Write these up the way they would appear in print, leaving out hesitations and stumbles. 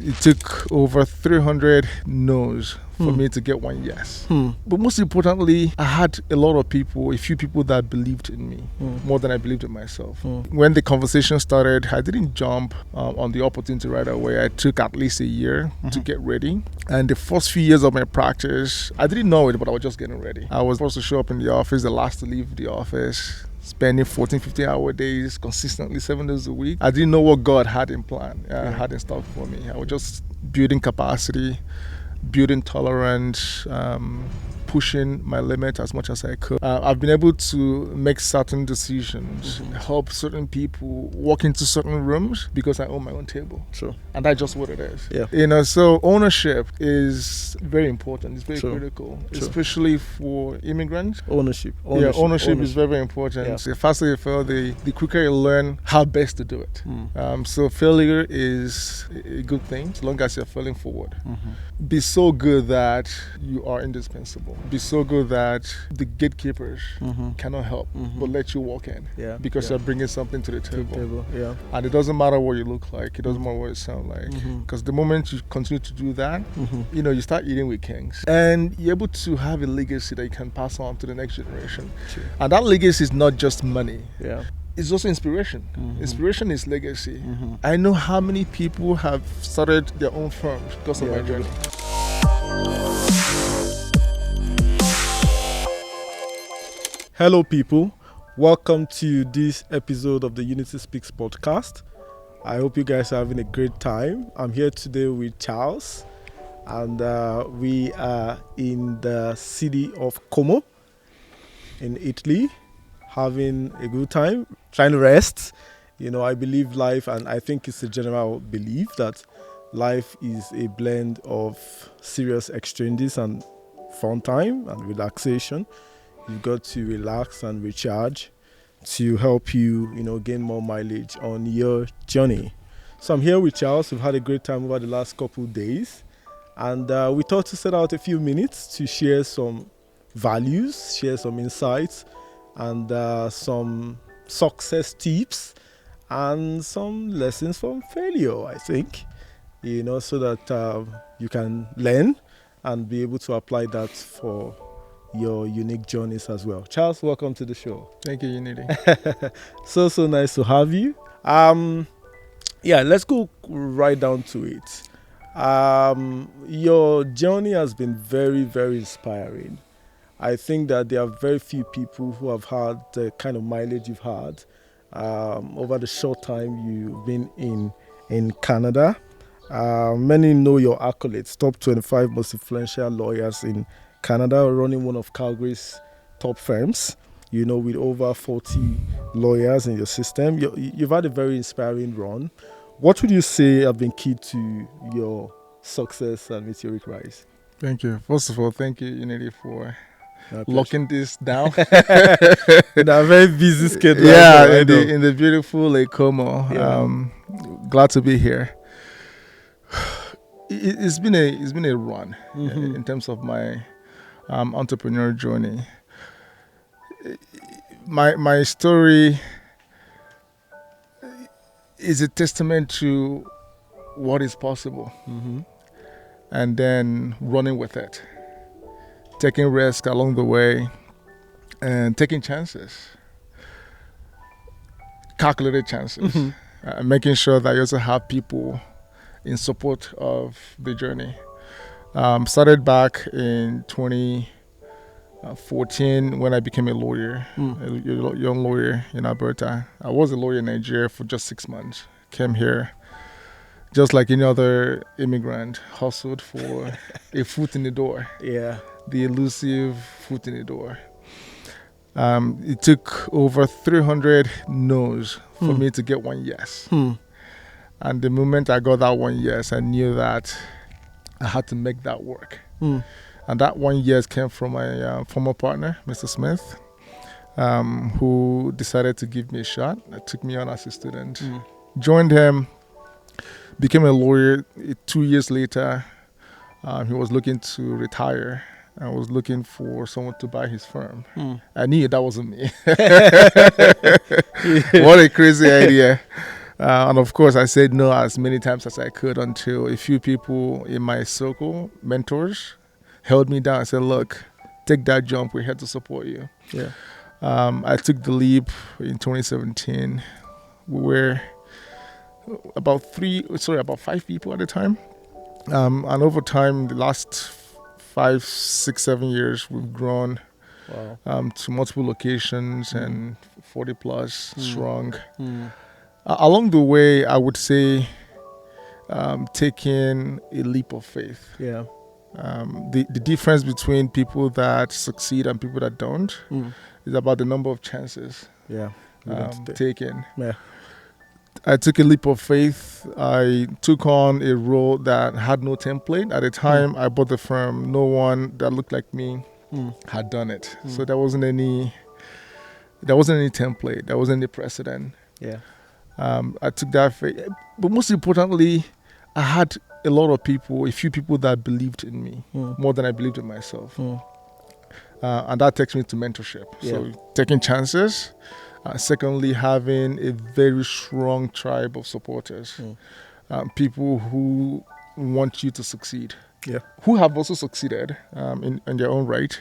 It took over 300 no's for me to get one yes. But most importantly, I had a few people that believed in me more than I believed in myself. When the conversation started, I didn't jump on the opportunity right away. I took at least a year to get ready. And the first few years of my practice, I didn't know it, but I was just getting ready. I was supposed to show up in the office, the last to leave the office, spending 14, 15-hour days consistently 7 days a week. I didn't know what God had in plan, had in stock for me. I was just building capacity, building tolerance, pushing my limit as much as I could. I've been able to make certain decisions, help certain people walk into certain rooms because I own my own table. Sure. And that's just what it is. Yeah. So ownership is very important. It's very critical, especially for immigrants. Ownership is very, very important. Yeah. The faster you fail, the quicker you learn how best to do it. So failure is a good thing as long as you're failing forward. Be so good that you are indispensable. Be so good that the gatekeepers cannot help but let you walk in because you're bringing something to the table. And it doesn't matter what you look like. It doesn't matter what you sound like. Because the moment you continue to do that, you start eating with kings. And you're able to have a legacy that you can pass on to the next generation. And that legacy is not just money. It's also inspiration. Inspiration is legacy. I know how many people have started their own firms because of my journey. Hello, people. Welcome to this episode of the UnitySpeaks podcast. I hope you guys are having a great time. I'm here today with Charles, and we are in the city of Como in Italy, having a good time, trying to rest. I believe life, and I think it's a general belief that life is a blend of serious exchanges and fun time and relaxation. You've got to relax and recharge to help you, gain more mileage on your journey. So I'm here with Charles. We've had a great time over the last couple of days. And we thought to set out a few minutes to share some values, share some insights, and some success tips, and some lessons from failure, I think, so that you can learn and be able to apply that for your unique journeys as well. Charles, welcome to the show. Thank you, Unity. So nice to have you. Let's go right down to it. Your journey has been very, very inspiring. I think that there are very few people who have had the kind of mileage you've had over the short time you've been in Canada. Many know your accolades, top 25 most influential lawyers in Canada, running one of Calgary's top firms, with over 40 lawyers in your system. You've had a very inspiring run. What would you say have been key to your success and meteoric rise? Thank you. First of all, thank you, Unity, for locking this down. In a very busy schedule. In the beautiful Lake Como. Glad to be here. It's been a run in terms of my entrepreneurial journey. My story is a testament to what is possible, and then running with it, taking risks along the way, and taking chances, calculated chances, making sure that you also have people in support of the journey. Started back in 2014 when I became a lawyer, a young lawyer in Alberta. I was a lawyer in Nigeria for just 6 months. Came here, just like any other immigrant, hustled for a foot in the door. The elusive foot in the door. It took over 300 no's for me to get one yes. And the moment I got that one yes, I knew that I had to make that work. And that one yes came from my former partner, Mr. Smith, who decided to give me a shot. Took me on as a student. Joined him, became a lawyer. 2 years later, he was looking to retire. I was looking for someone to buy his firm. I knew that wasn't me. What a crazy idea. And of course, I said no as many times as I could until a few people in my circle, mentors, held me down and said, look, take that jump. We're here to support you. Yeah. I took the leap in 2017. We were about 5 people at the time. And over time, the last 5, 6, 7 years, we've grown to multiple locations and 40 plus strong. Along the way, I would say taking a leap of faith. Yeah. The difference between people that succeed and people that don't is about the number of chances taken. Yeah. I took a leap of faith. I took on a role that had no template. At the time I bought the firm, no one that looked like me had done it. So there wasn't any template. There wasn't any precedent. Yeah. I took that faith. But most importantly, I had a few people that believed in me more than I believed in myself. And that takes me to mentorship. Yeah. So taking chances. Secondly, having a very strong tribe of supporters, people who want you to succeed, who have also succeeded in their own right.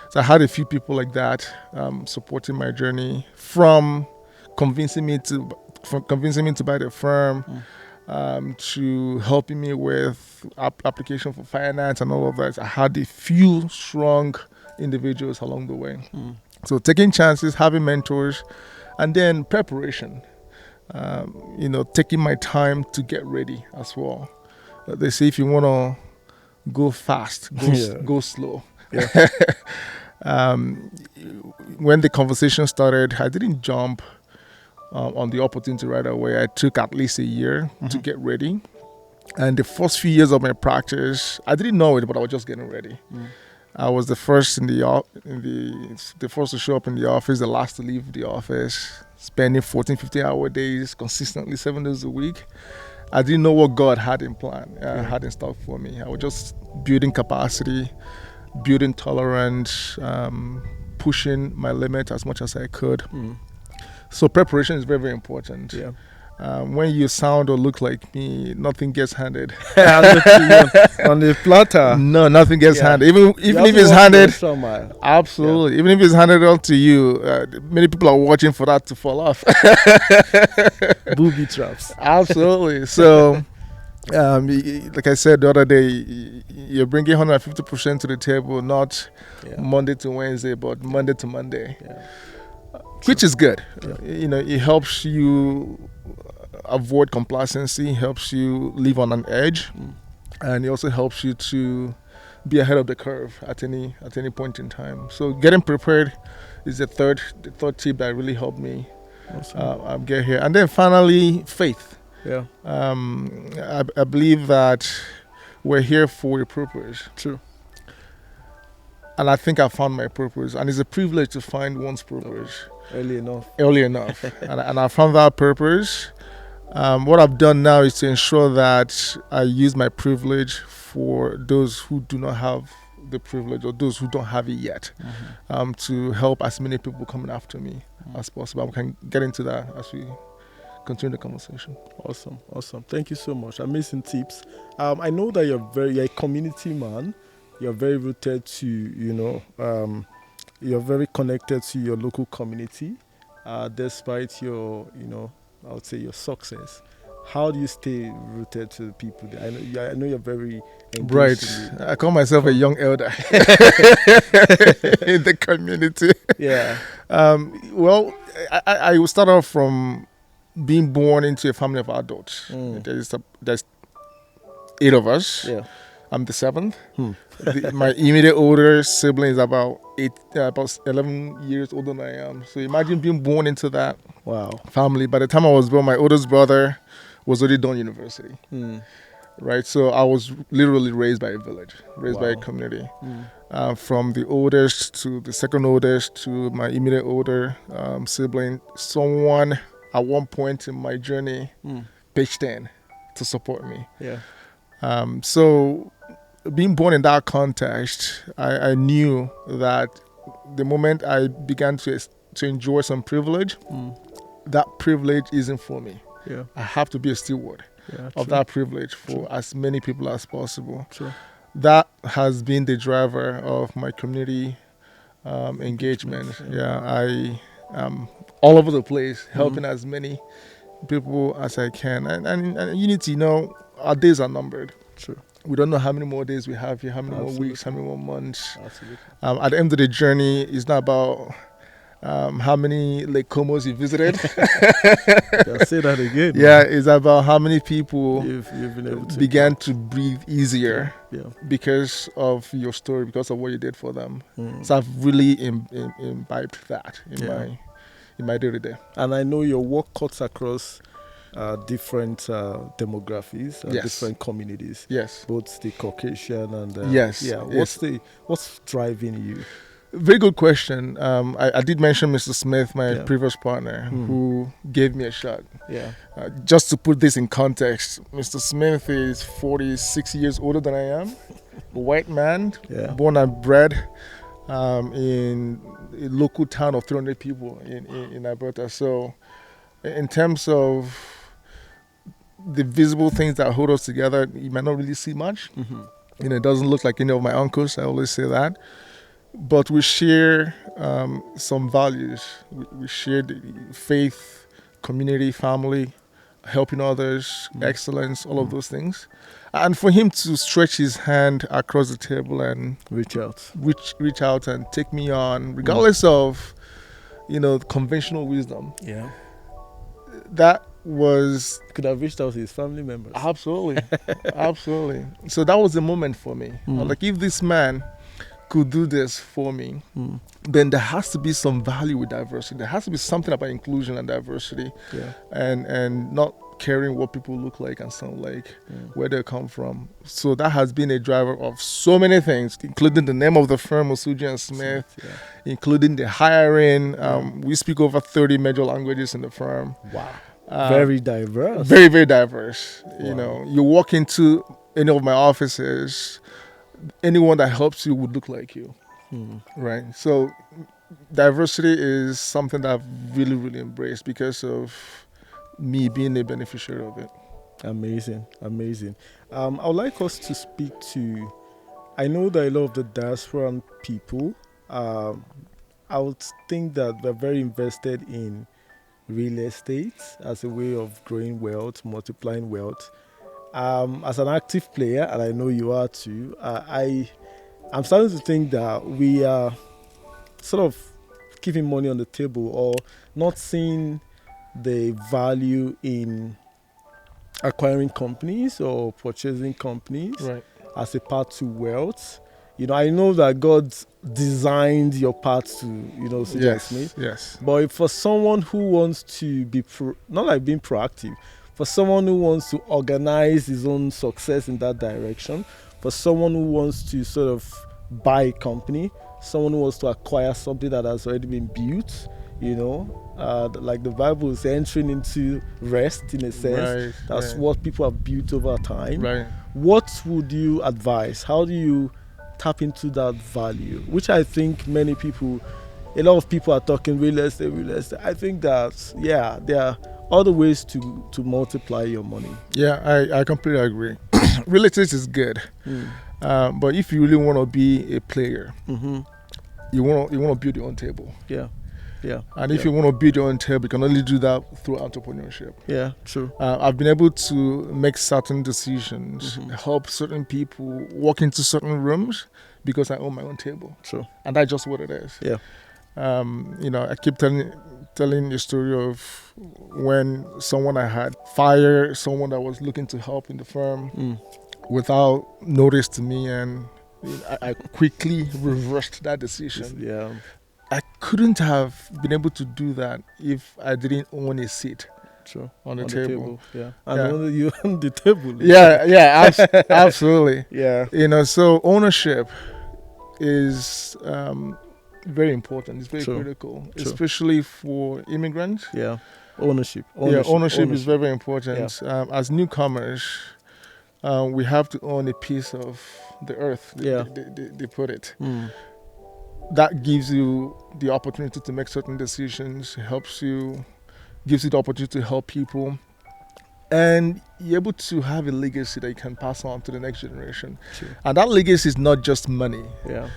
So I had a few people like that supporting my journey, from convincing me to buy the firm, to helping me with application for finance and all of that. I had a few strong individuals along the way. So taking chances, having mentors, and then preparation. Taking my time to get ready as well. They say if you want to go fast, go slow. Yeah. When the conversation started, I didn't jump on the opportunity right away. I took at least a year to get ready. And the first few years of my practice, I didn't know it, but I was just getting ready. I was the first the first to show up in the office, the last to leave the office, spending 14, 15-hour days consistently, 7 days a week. I didn't know what God had in stock for me. I was just building capacity, building tolerance, pushing my limit as much as I could. So preparation is very, very important. Yeah. When you sound or look like me, nothing gets handed. On the platter. No, nothing gets handed. Even if it's handed, absolutely. Even if it's handed on to you, many people are watching for that to fall off. Booby traps. Absolutely. So, like I said the other day, you're bringing 150% to the table, not Monday to Wednesday, but Monday to Monday. Which is good. It helps you avoid complacency, helps you live on an edge, and it also helps you to be ahead of the curve at any point in time. So getting prepared is the third tip that really helped me get here. And then finally, faith. Yeah. I believe that we're here for a purpose. True. And I think I found my purpose, and it's a privilege to find one's purpose Early enough. and I found that purpose. What I've done now is to ensure that I use my privilege for those who do not have the privilege, or those who don't have it yet, to help as many people coming after me as possible. We can get into that as we continue the conversation. Awesome. Thank you so much. Amazing tips. I know that you're a community man. You're very rooted to, you're very connected to your local community, despite your, I would say your success. How do you stay rooted to the people there? I know you're very engaged. Right. I call myself a young elder in the community. Yeah. Well, I will start off from being born into a family of adults. There's 8 of us. Yeah. I'm the 7th. My immediate older sibling is about 11 years older than I am. So imagine being born into that family. By the time I was born, my oldest brother was already done university. Right? So I was literally raised by a village, by a community. From the oldest to the second oldest to my immediate older sibling, someone at one point in my journey pitched in to support me. Yeah. So being born in that context, I knew that the moment I began to enjoy some privilege, that privilege isn't for me. Yeah. I have to be a steward Yeah. of that privilege for as many people as possible. True. That has been the driver of my community engagement. Yeah. I am all over the place, helping as many people as I can. And Unity, our days are numbered. True. We don't know how many more days we have here, how many more Absolutely. weeks, how many more months. Absolutely. At the end of the journey, it's not about how many Lake Comos you visited. Yeah, say that again. Yeah, it's about how many people You've been able to began impact. to breathe easier Yeah. because of your story, because of what you did for them. Mm. So I've really imbibed that Yeah. in my day to day. And I know your work cuts across different demographies, Yes. different communities, Yes. both the Caucasian and Yes. yeah. Yes. What's driving you? Very good question. I did mention Mr. Smith, my Yeah. previous partner, Mm. who gave me a shot. Yeah. Just to put this in context, Mr. Smith is 46 years older than I am, a white man, Yeah. born and bred in a local town of 300 people in Alberta. So, in terms of the visible things that hold us together, you might not really see much. Mm-hmm. It doesn't look like any of my uncles. I always say that. But we share some values. We share the faith, community, family, helping others, excellence, all of those things. And for him to stretch his hand across the table and Reach out. reach out and take me on, regardless of, conventional wisdom, Yeah. that was Could have reached out to his family members. absolutely, absolutely. So that was the moment for me. I was like, if this man could do this for me, then there has to be some value with diversity. There has to be something about inclusion and diversity, Yeah. and not caring what people look like and sound like, where they come from. So that has been a driver of so many things, including the name of the firm, Osuji Smith, Yeah. including the hiring. We speak over 30 major languages in the firm. Wow. Very diverse. Very, very diverse. Wow. You walk into any of my offices, anyone that helps you would look like you, right? So diversity is something that I've really, really embraced because of me being a beneficiary of it. Amazing. I would like us to speak to, I know that a lot of the diaspora people, I would think that they're very invested in real estate as a way of growing wealth, multiplying wealth. As an active player, and I know you are too, I'm starting to think that we are sort of keeping money on the table or not seeing the value in acquiring companies or purchasing companies Right. as a path to wealth. I know that God designed your path to, Osuji Smith. Yes. But for someone who wants to be, not like being proactive, for someone who wants to organize his own success in that direction, for someone who wants to sort of buy a company, someone who wants to acquire something that has already been built, like the Bible is entering into rest in a sense. Right, That's right. what people have built over time. Right. What would you advise? How do you tap into that value? Which I think many people, a lot of people are talking real estate. I think that, there are other ways to multiply your money. Yeah, I completely agree. Real estate is good, but if you really want to be a player, you want to build your own table. Yeah. And if you want to build your own table, you can only do that through entrepreneurship. Yeah, true. I've been able to make certain decisions, help certain people walk into certain rooms because I own my own table. True. And that's just what it is. Yeah. I keep telling the story of when someone I had fired someone that was looking to help in the firm without notice to me, and I quickly reversed that decision. Yeah. I couldn't have been able to do that if I didn't own a seat. True. On the table. Yeah. And Yeah. only you on the table. Yeah, absolutely. Yeah. So ownership is very important. It's very True. critical, True. especially for immigrants. Yeah. Ownership Is very, very important. As newcomers, we have to own a piece of the earth. They put it. That gives you the opportunity to make certain decisions. Gives you the opportunity to help people. and you're able to have a legacy that you can pass on to the next generation. True. And that legacy is not just money. Yeah.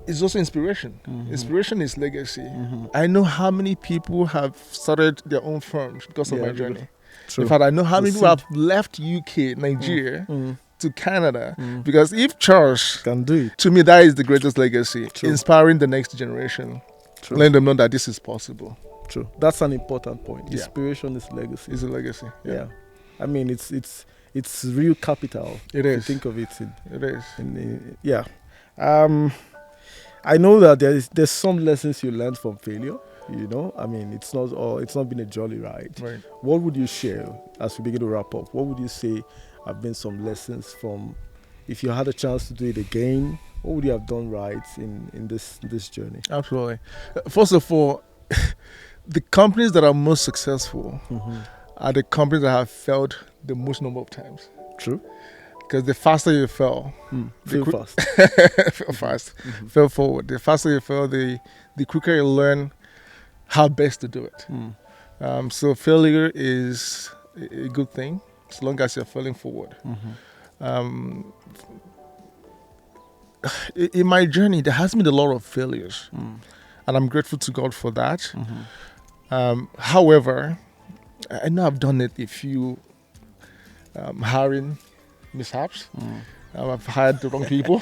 It's also inspiration. Mhm. Inspiration is legacy. Mhm. I know how many people have started their own firms because of Yeah, my good. journey. True. In fact, I know how The many people have seed. left UK, Nigeria, Mm. to Canada. Mm. Because if Charles, Can do it. to me, that is the greatest legacy. True. Inspiring the next generation. True. Letting them know that this is possible. True. That's an important point. Yeah. Inspiration is legacy. It's a legacy. Yeah. I mean, it's real capital. It If you is. think of it. It is. Yeah. I know that there's some lessons you learned from failure. You know, I mean, it's not been a jolly ride. Right. What would you share as we begin to wrap up? What would you say have been some lessons from, if you had a chance to do it again, what would you have done right in this journey? Absolutely. First of all, the companies that are most successful Mm-hmm. are the companies that have failed the most number of times. True. Because the faster you fail, Feel quick- fast. fail fast, Mhm. fail forward. The faster you fail, the quicker you learn how best to do it. Mm. So failure is a good thing as long as you're failing forward. Mhm. In my journey, there has been a lot of failures, Mm. and I'm grateful to God for that. Mhm. However, I know I've done it a few hiring mishaps. Mm. I've hired the wrong people.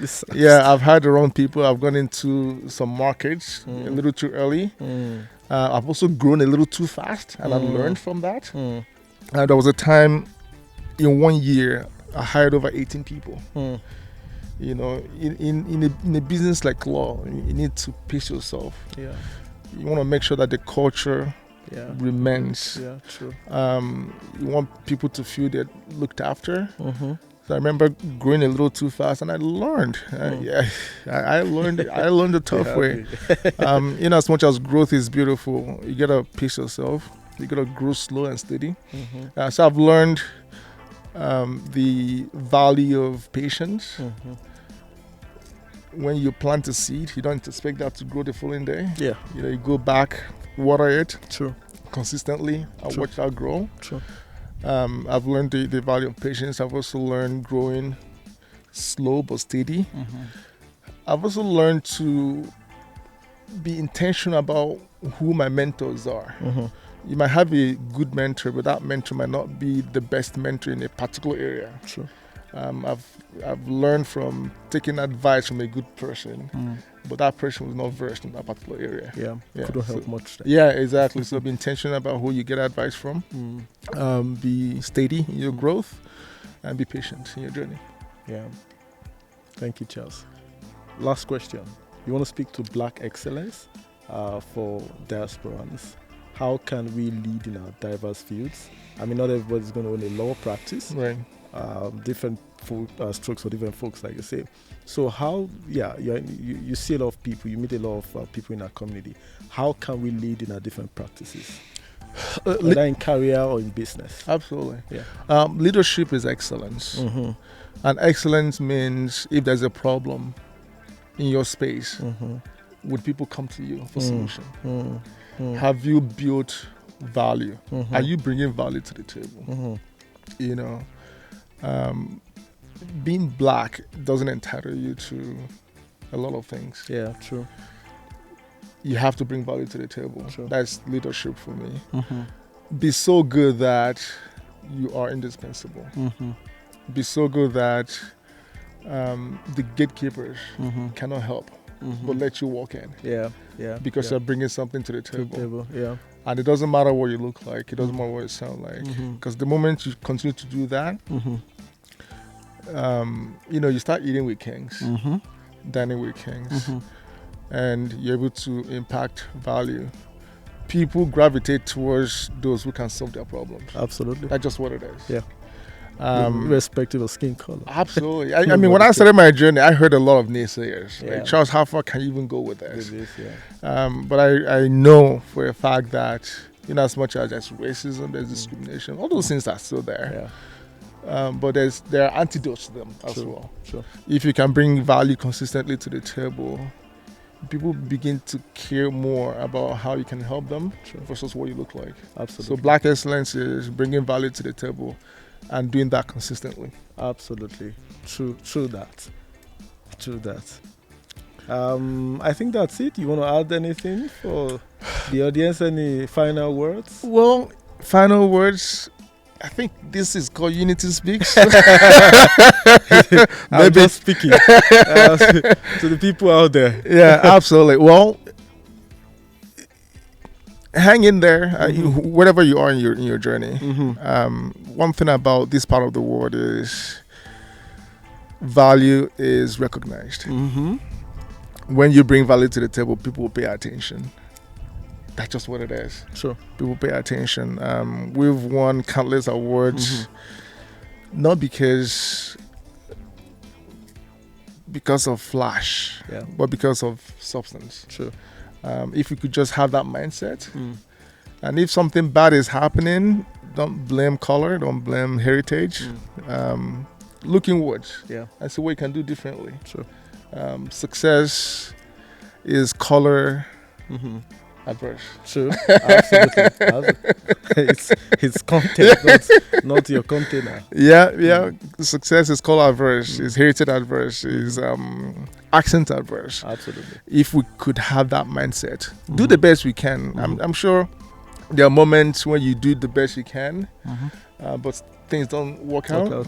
This- Yeah, I've hired the wrong people. I've gone into some markets a little too early. Mm. I've also grown a little too fast, and I've Mm. learned from that. Mm. And there was a time in 1 year I hired over 18 people. Mm. You know, in a business like law, you need to pace yourself. Yeah. You want to make sure that the culture Yeah. remains. Yeah. True. You want people to feel they're looked after. Mm-hmm. So I remember growing a little too fast, and I learned. I learned. I learned the tough way. As much as growth is beautiful, you gotta pace yourself. You gotta grow slow and steady. Mm-hmm. So I've learned the value of patience. Mm-hmm. When you plant a seed, you don't expect that to grow the following day. Yeah. You go back, water it True. consistently, and True. watch that grow. True. I've learned the value of patience. I've also learned growing slow but steady. Mm-hmm. I've also learned to be intentional about who my mentors are. Mm-hmm. You might have a good mentor, but that mentor might not be the best mentor in a particular area. True. I've learned from taking advice from a good person, Mm. but that person was not versed in that particular area. Yeah. Yeah, Couldn't so- help much. There. Yeah, exactly. So be intentional about who you get advice from. Mm. Be steady in your growth, and be patient in your journey. Yeah. Thank you, Charles. Last question. You want to speak to Black excellence for diasporans? How can we lead in our diverse fields? I mean, not everybody's going to own a law practice. Right. Different strokes for different folks, like you say. So how, you see a lot of people, you meet a lot of people in our community. How can we lead in our different practices? Whether in career or in business. Absolutely. Yeah. Leadership is excellence. Mm-hmm. And excellence means if there's a problem in your space, Mm-hmm. would people come to you for solution? Mm-hmm. Have you built value? Mm-hmm. Are you bringing value to the table? Mm-hmm. You know, being black doesn't entitle you to a lot of things. Yeah, true. You have to bring value to the table. Sure. That's leadership for me. Mm-hmm. Be so good that you are indispensable. Mm-hmm. Be so good that the gatekeepers Mm-hmm. cannot help Mm-hmm. but let you walk in Yeah, yeah. because yeah. you're bringing something to the To the table. table. Yeah. And it doesn't matter what you look like. It doesn't matter what you sound like. Mm-hmm. Because the moment you continue to do that, Mm-hmm. you start eating with kings, Mm-hmm. dining with kings, Mm-hmm. and you're able to impact value. People gravitate towards those who can solve their problems. Absolutely. That's just what it is. Yeah. Um, Irrespective of skin color. Absolutely. I mean, when I started my journey, I heard a lot of naysayers. Yeah. Like, Charles, how far can you even go with this? It is, yeah. But I know for a fact that, as much as there's racism, there's discrimination, all those things are still there. Yeah. But there are antidotes to them as True. well. Sure. If you can bring value consistently to the table, people begin to care more about how you can help them versus what you look like. Absolutely. So Black excellence is bringing value to the table and doing that consistently. Absolutely. True that. I think that's it. You want to add anything for the audience? Any final words? Well, final words. I think this is called UnitySpeaks. I'm just speaking to the people out there. Yeah, absolutely. Well, hang in there, wherever you are in your journey. One thing about this part of the world is value is recognized. When you bring value to the table, people will pay attention. That's just what it is. Sure. People pay attention. We've won countless awards, not because of flash, but because of substance. Sure. If we could just have that mindset, and if something bad is happening, don't blame color, don't blame heritage. Look inward and see what you can do differently. Sure. Success is color adverse. True. Absolutely. It's content, not your container. Yeah. Success is color adverse, is heritage adverse, is accent adverse. Absolutely. If we could have that mindset, do the best we can. I'm sure there are moments when you do the best you can, but things don't work out.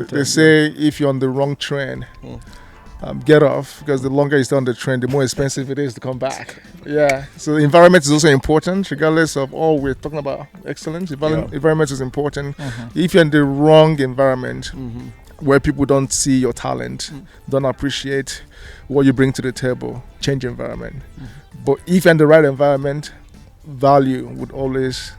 They say if you're on the wrong train, get off, because the longer you stay on the train, the more expensive it is to come back. So the environment is also important, regardless of all we're talking about excellence. Environment is important. If you're in the wrong environment, where people don't see your talent, don't appreciate what you bring to the table, change environment. But if you're in the right environment, value would always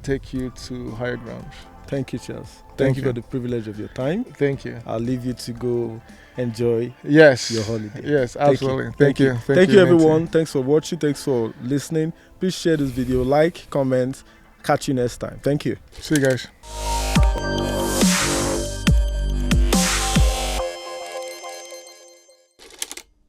take you to higher grounds. Thank you, Charles. Thank you for the privilege of your time. Thank you. I'll leave you to go enjoy your holiday. Yes, absolutely. Thank you. Thank you, everyone. Thanks for watching. Thanks for listening. Please share this video, like, comment. Catch you next time. Thank you. See you guys.